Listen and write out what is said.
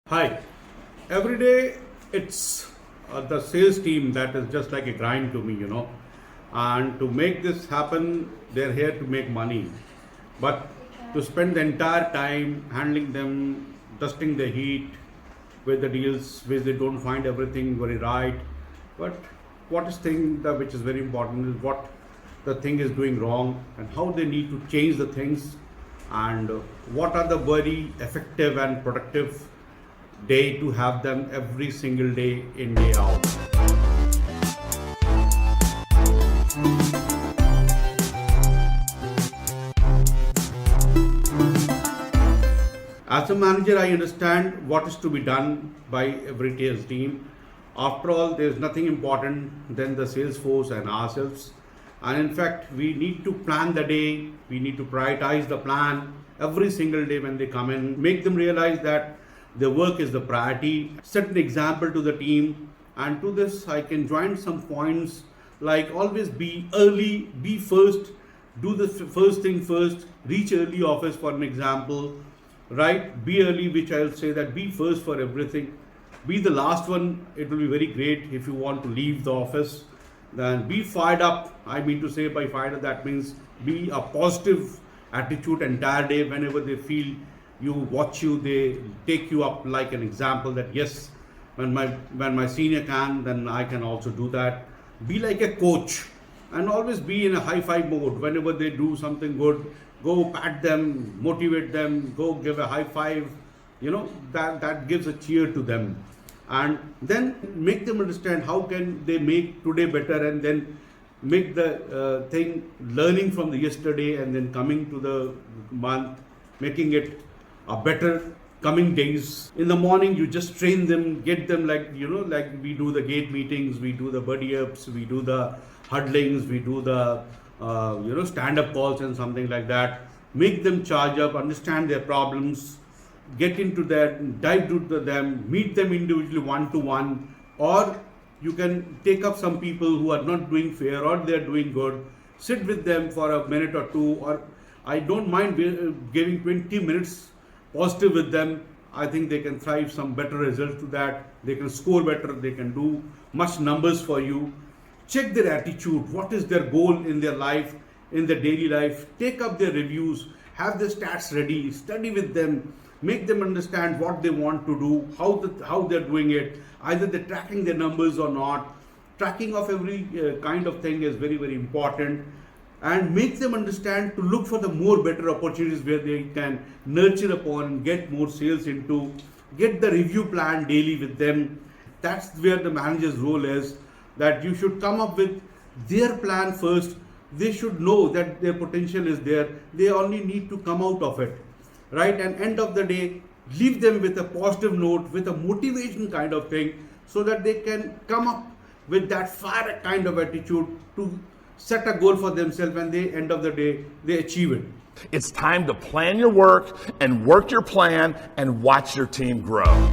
Hi. Every day it's the sales team that is just like a grind to me. And to make this happen, they're here to make money. But to spend the entire time handling them, dusting the heat with the deals, which they don't find everything very right. But what is thing that which is very important is what the thing is doing wrong and how they need to change the things, and what are the very effective and productive day to have them every single day in, day out. As a manager, I understand what is to be done by every sales team. After all, there is nothing important than the sales force and ourselves. And in fact, we need to plan the day, we need to prioritize the plan every single day when they come in, make them realize that the work is the priority, set an example to the team. And to this, I can join some points like always be early, be first, do the first thing first, reach early office for an example, right? Be early, which I'll say that be first for everything. Be the last one, it will be very great if you want to leave the office. Then be fired up. I mean to say by fired up, that means be a positive attitude entire day. Whenever they feel you watch you, they take you up like an example that yes, when my senior can, then I can also do that. Be like a coach and always be in a high five mode. Whenever they do something good, go pat them, motivate them, go give a high five. That gives a cheer to them. And then make them understand how can they make today better, and then make the thing learning from the yesterday and then coming to the month, making it a better coming days. In the morning, you just train them, get them like we do the gate meetings, we do the buddy ups, we do the huddlings, we do the stand-up calls and something like that. Make them charge up, understand their problems, get into that, dive into them, meet them individually one-to-one, or you can take up some people who are not doing fair or they are doing good, sit with them for a minute or two, or I don't mind giving 20 minutes positive with them. I think they can thrive some better results to that. They can score better, they can do much numbers for you. Check their attitude, what is their goal in their life, in their daily life. Take up their reviews, have the stats ready, study with them, make them understand what they want to do, how they're doing it, either they're tracking their numbers or not. Tracking of every kind of thing is very, very important. And make them understand to look for the more better opportunities where they can nurture upon, get more sales into, get the review plan daily with them. That's where the manager's role is, that you should come up with their plan first. They should know that their potential is there. They only need to come out of it, right? And end of the day, leave them with a positive note, with a motivation kind of thing, so that they can come up with that fire kind of attitude to set a goal for themselves, and they end of the day they achieve it. It's time to plan your work and work your plan and watch your team grow.